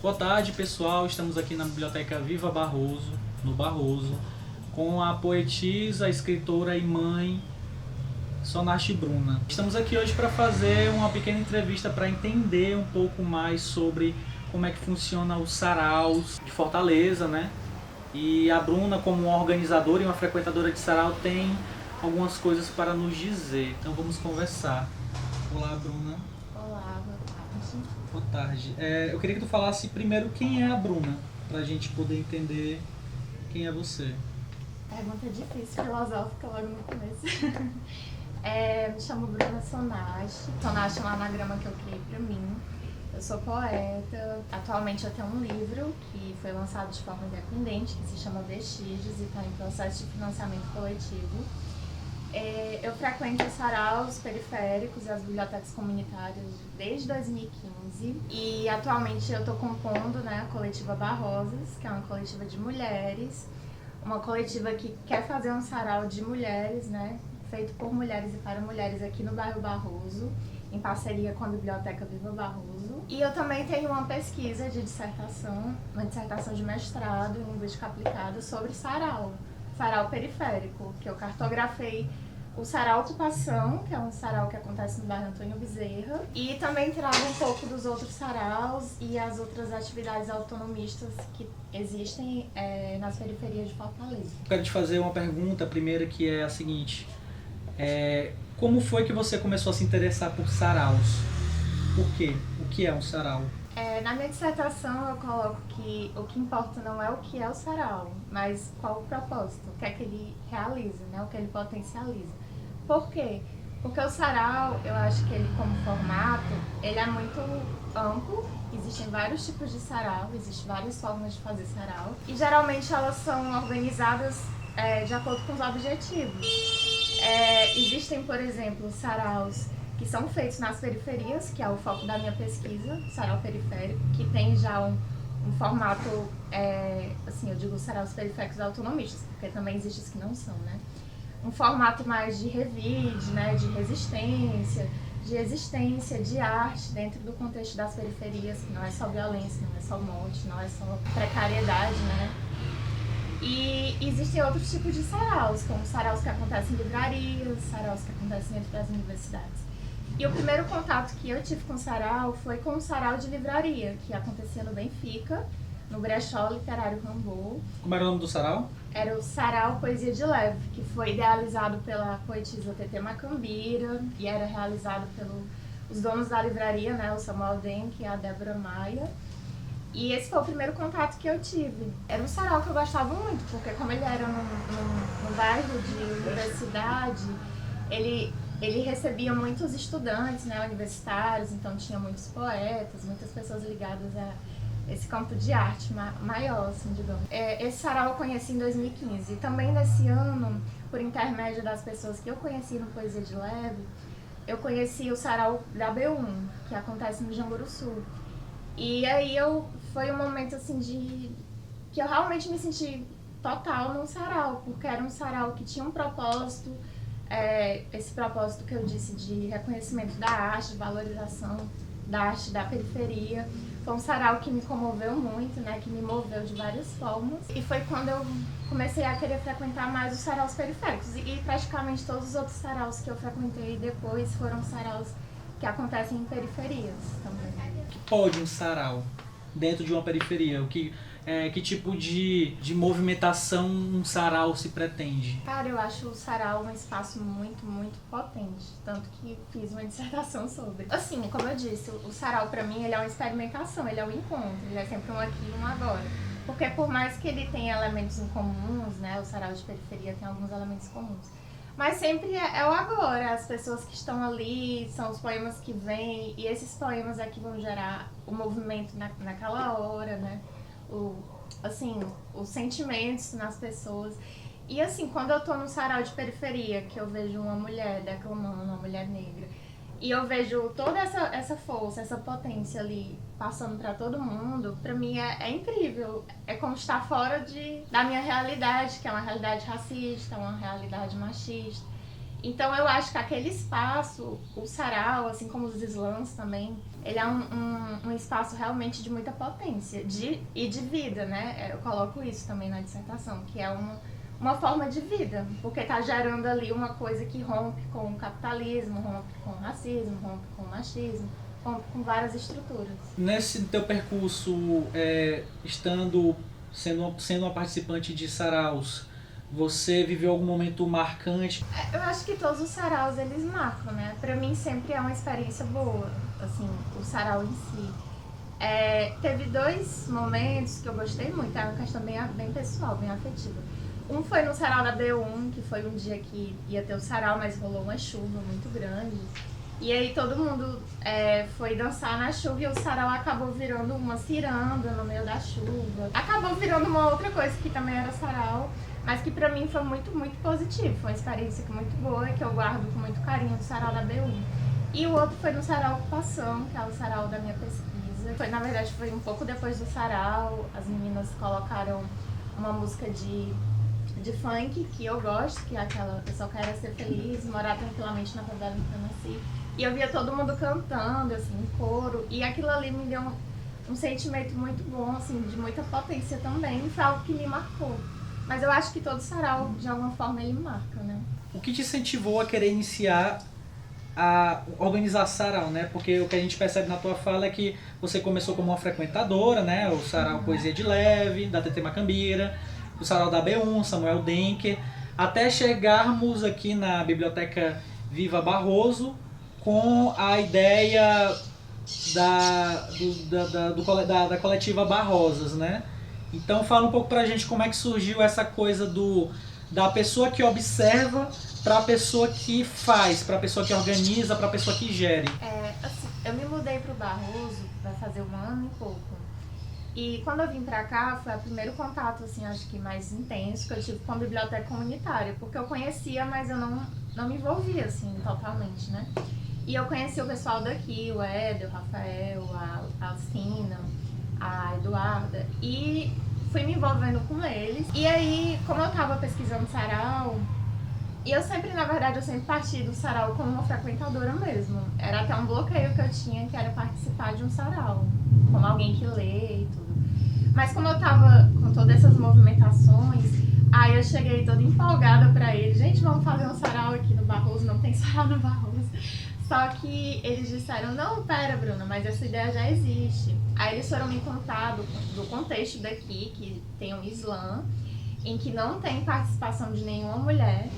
Boa tarde, pessoal. Estamos aqui na Biblioteca Viva Barroso, no Barroso, com a poetisa, escritora e mãe Sonache Bruna. Estamos aqui hoje para fazer uma pequena entrevista para entender um pouco mais sobre como é que funciona os saraus de Fortaleza, né? E a Bruna, como uma organizadora e uma frequentadora de sarau, tem algumas coisas para nos dizer. Então vamos conversar. Olá, Bruna. Olá, boa tarde. Boa tarde. Eu queria que tu falasse primeiro quem é a Bruna, para a gente poder entender quem é você. Pergunta difícil, filosófica logo no começo. Me chamo Bruna Sonache. Sonache é um anagrama que eu criei pra mim. Eu sou poeta. Atualmente eu tenho um livro que foi lançado de forma independente, que se chama Vestígios e está em processo de financiamento coletivo. Eu frequento os saraus periféricos e as bibliotecas comunitárias desde 2015 e atualmente eu estou compondo, né, a coletiva Barrosas, que é uma coletiva de mulheres, uma coletiva que quer fazer um sarau de mulheres, né, feito por mulheres e para mulheres aqui no bairro Barroso, em parceria com a Biblioteca Viva Barroso. E eu também tenho uma pesquisa de dissertação, uma dissertação de mestrado em Linguística Aplicada sobre sarau periférico, que eu cartografei o sarau Ocupação, que é um sarau que acontece no bairro Antônio Bezerra, e também trago um pouco dos outros saraus e as outras atividades autonomistas que existem nas periferias de Fortaleza. Quero te fazer uma pergunta, a primeira, que é a seguinte. Como foi que você começou a se interessar por saraus? Por quê? O que é um sarau? Na minha dissertação eu coloco que o que importa não é o que é o sarau, mas qual o propósito, o que é que ele realiza, né? O que ele potencializa. Por quê? Porque o sarau, eu acho que ele como formato, ele é muito amplo, existem vários tipos de sarau, existem várias formas de fazer sarau, e geralmente elas são organizadas de acordo com os objetivos. Existem, por exemplo, saraus que são feitos nas periferias, que é o foco da minha pesquisa, sarau periférico, que tem já um formato, eu digo saraus periféricos autonomistas, porque também existem os que não são, né? Um formato mais de revide, né, de resistência, de existência, de arte, dentro do contexto das periferias, que não é só violência, não é só morte, não é só precariedade, né? E existem outros tipos de saraus, como saraus que acontecem em livrarias, saraus que acontecem dentro das universidades. E o primeiro contato que eu tive com o sarau foi com o sarau de livraria, que acontecia no Benfica, no Brechó Literário Rambo. Como era o nome do sarau? Era o Sarau Poesia de Leve, que foi idealizado pela poetisa TT Macambira e era realizado pelos donos da livraria, né, o Samuel Denk e a Débora Maia. E esse foi o primeiro contato que eu tive. Era um sarau que eu gostava muito, porque como ele era num bairro de universidade, ele recebia muitos estudantes, né, universitários, então tinha muitos poetas, muitas pessoas ligadas a esse campo de arte maior, assim, digamos. Esse sarau eu conheci em 2015. E também nesse ano, por intermédio das pessoas que eu conheci no Poesia de Leve, eu conheci o sarau da B1, que acontece no Janguru Sul. E aí foi um momento assim que eu realmente me senti total num sarau, porque era um sarau que tinha um propósito, esse propósito que eu disse de reconhecimento da arte, de valorização da arte da periferia. Foi um sarau que me comoveu muito, né, que me moveu de várias formas. E foi quando eu comecei a querer frequentar mais os saraus periféricos. E praticamente todos os outros saraus que eu frequentei depois foram saraus que acontecem em periferias também. O que pode um sarau dentro de uma periferia? Que tipo de movimentação um sarau se pretende? Cara, eu acho o sarau um espaço muito, muito potente, tanto que fiz uma dissertação sobre. Assim, como eu disse, o sarau pra mim ele é uma experimentação, ele é um encontro, ele é sempre um aqui e um agora. Porque por mais que ele tenha elementos em comuns, né, o sarau de periferia tem alguns elementos comuns, mas sempre é o agora, as pessoas que estão ali, são os poemas que vêm, e esses poemas é que vão gerar o movimento naquela hora, né? Os sentimentos nas pessoas. E assim, quando eu tô no sarau de periferia, que eu vejo uma mulher declamando, uma mulher negra, e eu vejo toda essa força, essa potência ali passando pra todo mundo, pra mim é incrível. É como estar fora da minha realidade, que é uma realidade racista, uma realidade machista. Então eu acho que aquele espaço, o sarau, assim como os slams também, ele é um espaço realmente de muita potência e de vida, né? Eu coloco isso também na dissertação, que é uma forma de vida, porque está gerando ali uma coisa que rompe com o capitalismo, rompe com o racismo, rompe com o machismo, rompe com várias estruturas. Nesse teu percurso, sendo uma participante de saraus, você viveu algum momento marcante? Eu acho que todos os saraus, eles marcam, né? Pra mim sempre é uma experiência boa, assim, o sarau em si. Teve 2 momentos que eu gostei muito, é uma questão bem pessoal, bem afetiva. Um foi no sarau da B1, que foi um dia que ia ter o sarau, mas rolou uma chuva muito grande. E aí todo mundo foi dançar na chuva e o sarau acabou virando uma ciranda no meio da chuva. Acabou virando uma outra coisa que também era sarau, mas que pra mim foi muito, muito positivo. Foi uma experiência muito boa e que eu guardo com muito carinho do sarau da B1. E o outro foi no sarau Ocupação, que é o sarau da minha pesquisa. Na verdade, foi um pouco depois do sarau, as meninas colocaram uma música de funk que eu gosto, que é aquela Eu Só Quero Ser Feliz, Morar Tranquilamente na Favela em que eu nasci. E eu via todo mundo cantando, assim, em coro, e aquilo ali me deu um sentimento muito bom, assim, de muita potência também, foi algo que me marcou. Mas eu acho que todo sarau, de alguma forma, ele marca, né? O que te incentivou a querer iniciar a organizar sarau, né? Porque o que a gente percebe na tua fala é que você começou como uma frequentadora, né? O sarau Poesia de Leve, da TT Macambira, o sarau da B1, Samuel Denker, até chegarmos aqui na Biblioteca Viva Barroso com a ideia da coletiva Barrosas, né? Então fala um pouco pra gente como é que surgiu essa coisa da pessoa que observa para a pessoa que faz, para a pessoa que organiza, para a pessoa que gere. Assim, eu me mudei pro Barroso vai fazer 1 ano e pouco. E quando eu vim pra cá, foi o primeiro contato, assim, acho que mais intenso que eu tive com a biblioteca comunitária, porque eu conhecia, mas eu não me envolvia, assim, totalmente, né? E eu conheci o pessoal daqui, o Éder, o Rafael, a Alcina, a Eduarda, e fui me envolvendo com eles. E aí, como eu tava pesquisando sarau, e eu sempre parti do sarau como uma frequentadora mesmo. Era até um bloqueio que eu tinha, que era participar de um sarau, como alguém que lê e tudo. Mas como eu tava com todas essas movimentações, aí eu cheguei toda empolgada pra eles. Gente, vamos fazer um sarau aqui no Barroso, não tem sarau no Barroso. Só que eles disseram, não, pera, Bruna, mas essa ideia já existe. Aí eles foram me contar do contexto daqui, que tem um slam, em que não tem participação de nenhuma mulher,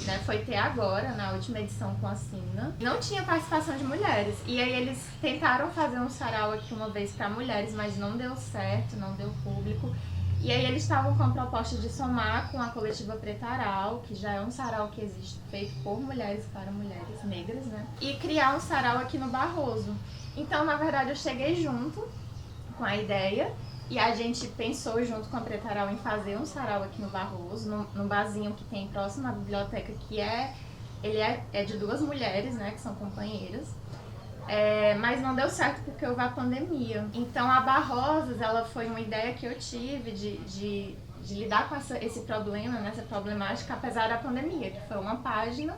né? Foi ter agora, na última edição com a Sina. Não tinha participação de mulheres. E aí eles tentaram fazer um sarau aqui uma vez para mulheres, mas não deu certo, não deu público. E aí eles estavam com a proposta de somar com a coletiva Pretaral, que já é um sarau que existe, feito por mulheres para mulheres negras, né? E criar um sarau aqui no Barroso. Então, na verdade, eu cheguei junto com a ideia e a gente pensou junto com a Pretaral em fazer um sarau aqui no Barroso, num barzinho que tem próximo à biblioteca, que ele é de 2 mulheres, né, que são companheiras. Mas não deu certo porque houve a pandemia. Então a Barrosas, ela foi uma ideia que eu tive de lidar com esse problema, né, essa problemática, apesar da pandemia, que foi uma página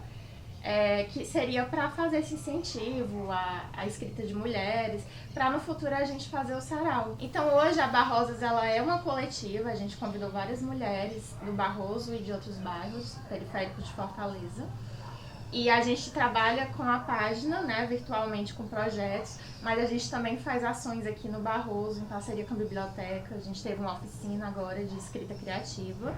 que seria para fazer esse incentivo à escrita de mulheres, para no futuro a gente fazer o sarau. Então hoje a Barrosas, ela é uma coletiva, a gente convidou várias mulheres do Barroso e de outros bairros periféricos de Fortaleza. E a gente trabalha com a página, né, virtualmente com projetos, mas a gente também faz ações aqui no Barroso, em parceria com a biblioteca. A gente teve uma oficina agora de escrita criativa.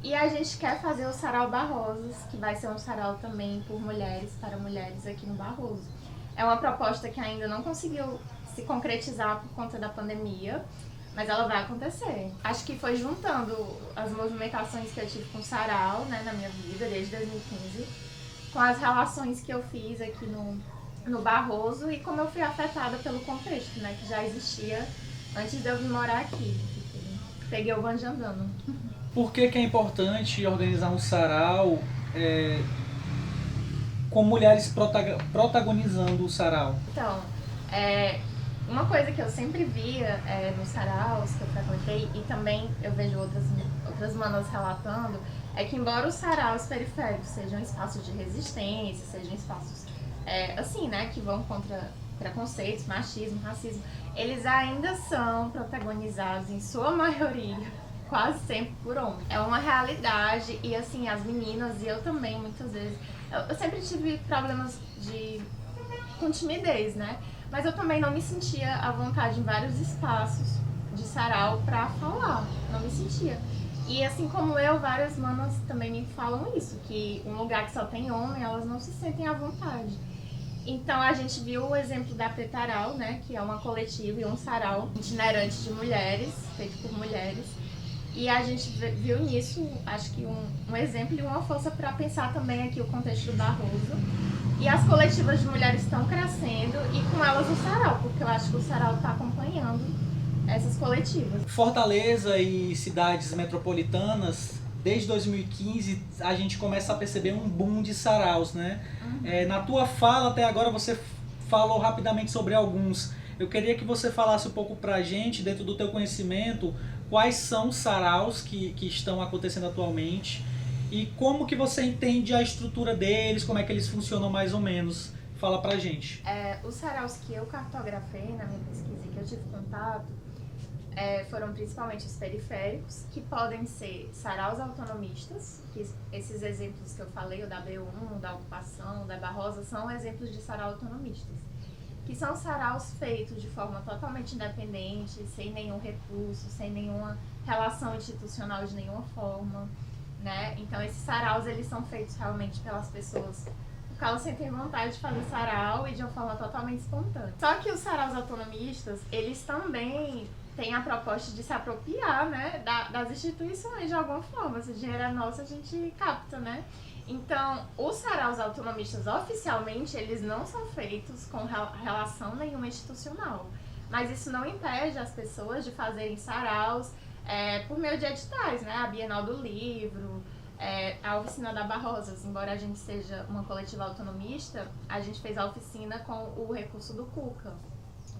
E a gente quer fazer o Sarau Barrosas, que vai ser um sarau também por mulheres, para mulheres aqui no Barroso. É uma proposta que ainda não conseguiu se concretizar por conta da pandemia, mas ela vai acontecer. Acho que foi juntando as movimentações que eu tive com o sarau, né, na minha vida, desde 2015, com as relações que eu fiz aqui no Barroso e como eu fui afetada pelo contexto, né, que já existia antes de eu vir morar aqui. Peguei o bonde andando. Por que é importante organizar um sarau com mulheres protagonizando o sarau? Então, uma coisa que eu sempre via nos saraus que eu frequentei, e também eu vejo outras manas relatando, é que embora os saraus periféricos sejam espaços de resistência, sejam espaços assim, né, que vão contra preconceitos, machismo, racismo, eles ainda são protagonizados, em sua maioria, quase sempre por homens. É uma realidade e, assim, as meninas, e eu também, muitas vezes, eu sempre tive problemas com timidez, né? Mas eu também não me sentia à vontade em vários espaços de sarau pra falar, não me sentia. E assim como eu, várias manas também me falam isso, que um lugar que só tem homem, elas não se sentem à vontade. Então a gente viu o exemplo da Pretaral, né, que é uma coletiva e um sarau itinerante de mulheres, feito por mulheres. E a gente viu nisso, acho que um exemplo e uma força para pensar também aqui o contexto do Barroso. E as coletivas de mulheres estão crescendo e com elas o sarau, porque eu acho que o sarau está acompanhando essas coletivas. Fortaleza e cidades metropolitanas, desde 2015, a gente começa a perceber um boom de saraus, né? Na tua fala até agora você falou rapidamente sobre alguns. Eu queria que você falasse um pouco pra gente, dentro do teu conhecimento, quais são os saraus que estão acontecendo atualmente e como que você entende a estrutura deles, como é que eles funcionam mais ou menos. Fala pra gente. Os saraus que eu cartografei na minha pesquisa e que eu tive contato foram principalmente os periféricos, que podem ser saraus autonomistas, que esses exemplos que eu falei, o da B1, o da ocupação, o da Barrosa, são exemplos de sarau autonomistas, que são saraus feitos de forma totalmente independente, sem nenhum recurso, sem nenhuma relação institucional de nenhuma forma, né? Então esses saraus, eles são feitos realmente pelas pessoas porque elas sentem vontade de fazer sarau e de uma forma totalmente espontânea. Só que os saraus autonomistas, eles também têm a proposta de se apropriar, né, das instituições de alguma forma. Se o dinheiro é nosso, a gente capta, né? Então, os saraus autonomistas, oficialmente, eles não são feitos com relação nenhuma institucional. Mas isso não impede as pessoas de fazerem saraus por meio de editais, né? A Bienal do Livro, a oficina da Barrosas. Embora a gente seja uma coletiva autonomista, a gente fez a oficina com o recurso do Cuca,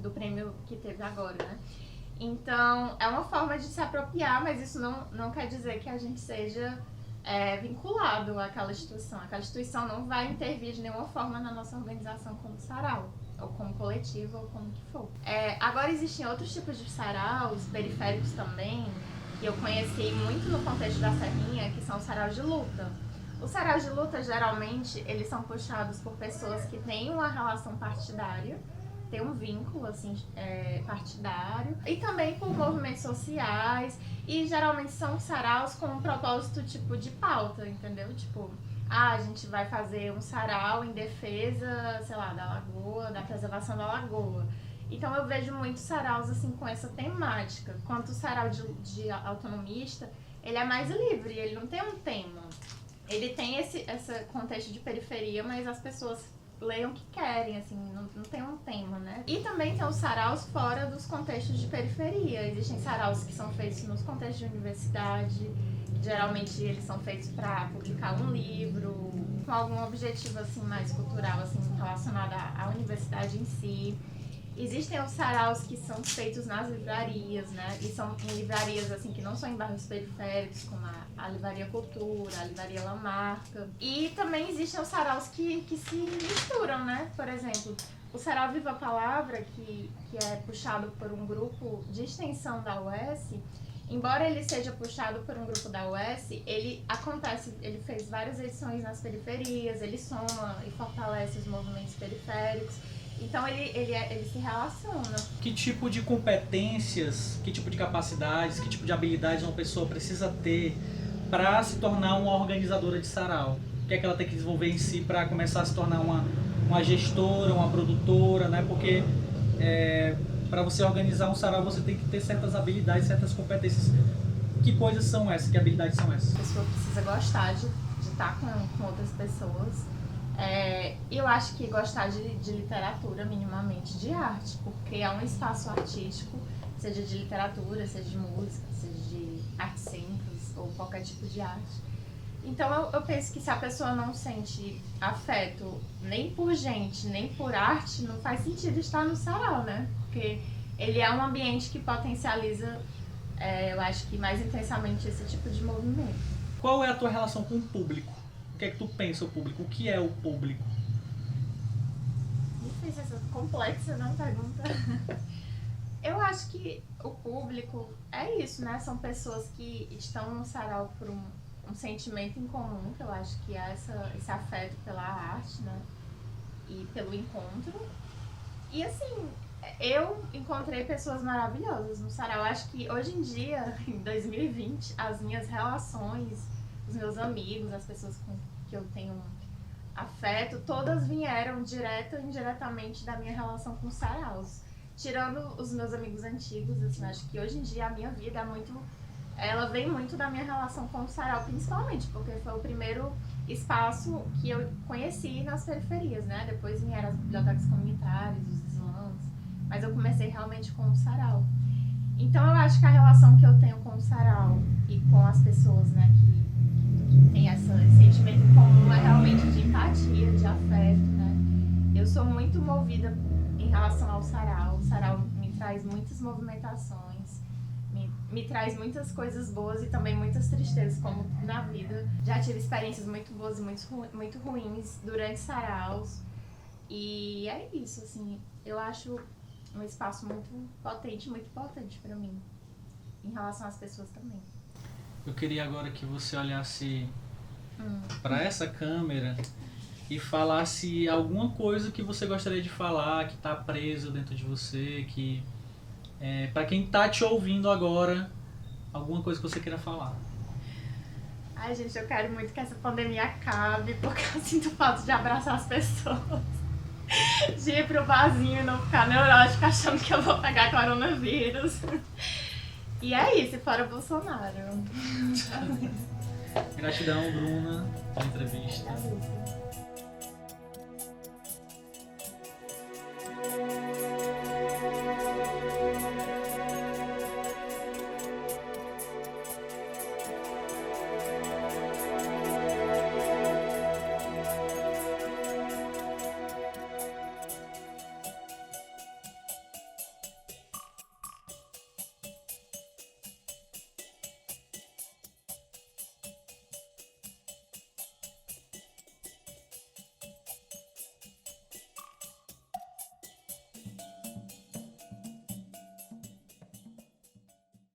do prêmio que teve agora, né? Então, é uma forma de se apropriar, mas isso não quer dizer que a gente seja vinculado àquela instituição. Aquela instituição não vai intervir de nenhuma forma na nossa organização como sarau, ou como coletivo, ou como que for. Agora, existem outros tipos de saraus, periféricos também, que eu conheci muito no contexto da Serrinha, que são os saraus de luta. Os saraus de luta, geralmente, eles são puxados por pessoas que têm uma relação partidária, tem um vínculo assim, partidário, e também por movimentos sociais, e geralmente são saraus com um propósito tipo de pauta, entendeu? Tipo, a gente vai fazer um sarau em defesa, sei lá, da lagoa, da preservação da lagoa. Então eu vejo muitos saraus assim com essa temática. Quanto o sarau de autonomista, ele é mais livre, ele não tem um tema. Ele tem esse contexto de periferia, mas as pessoas leiam o que querem, assim, não tem um tema, né? E também tem os saraus fora dos contextos de periferia. Existem saraus que são feitos nos contextos de universidade, geralmente eles são feitos para publicar um livro, com algum objetivo, assim, mais cultural, assim, relacionado à universidade em si. Existem os saraus que são feitos nas livrarias, né? E são em livrarias, assim, que não são em bairros periféricos, como a Livraria Cultura, a Livraria Lamarca. E também existem os saraus que se misturam, né? Por exemplo, o sarau Viva a Palavra, que é puxado por um grupo de extensão da UES, embora ele seja puxado por um grupo da UES, ele fez várias edições nas periferias, ele soma e fortalece os movimentos periféricos. Então ele se relaciona. Que tipo de competências, que tipo de capacidades, que tipo de habilidades uma pessoa precisa ter para se tornar uma organizadora de sarau? O que é que ela tem que desenvolver em si para começar a se tornar uma gestora, uma produtora, né? Porque para você organizar um sarau você tem que ter certas habilidades, certas competências. Que coisas são essas? Que habilidades são essas? A pessoa precisa gostar de estar com outras pessoas. Eu acho que gostar de literatura, minimamente, de arte, porque é um espaço artístico, seja de literatura, seja de música, seja de artes cênicas ou qualquer tipo de arte. Então eu penso que se a pessoa não sente afeto nem por gente, nem por arte, não faz sentido estar no sarau, né? Porque ele é um ambiente que potencializa, eu acho que mais intensamente, esse tipo de movimento. Qual é a tua relação com o público? O que é que tu pensa o público? O que é o público? sei se é complexa, né, a pergunta. Eu acho que o público é isso, né? São pessoas que estão no sarau por um sentimento em comum, que eu acho que é esse afeto pela arte, né? E pelo encontro. E assim, eu encontrei pessoas maravilhosas no sarau. Eu acho que hoje em dia, em 2020, as minhas relações, os meus amigos, as pessoas com que eu tenho afeto, todas vieram direta ou indiretamente da minha relação com os saraus. Tirando os meus amigos antigos, assim, acho que hoje em dia a minha vida é muito... Ela vem muito da minha relação com o sarau, principalmente, porque foi o primeiro espaço que eu conheci nas periferias, né? Depois vieram as bibliotecas comunitárias, os slams, mas eu comecei realmente com o sarau. Então eu acho que a relação que eu tenho com o sarau e com as pessoas, né, que tem esse sentimento em comum é realmente de empatia, de afeto, né? Eu sou muito movida em relação ao sarau. O sarau me traz muitas movimentações, me traz muitas coisas boas e também muitas tristezas, como na vida. Já tive experiências muito boas e muito ruins durante saraus. E é isso, assim, eu acho um espaço muito importante para mim, em relação às pessoas também. Eu queria agora que você olhasse para essa câmera e falasse alguma coisa que você gostaria de falar, que está preso dentro de você, que para quem está te ouvindo agora, alguma coisa que você queira falar. Ai, gente, eu quero muito que essa pandemia acabe, porque eu sinto falta de abraçar as pessoas. De ir pro barzinho e não ficar neurótica achando que eu vou pegar coronavírus. E é isso, fora o Bolsonaro. Gratidão, Bruna, pela entrevista. É isso.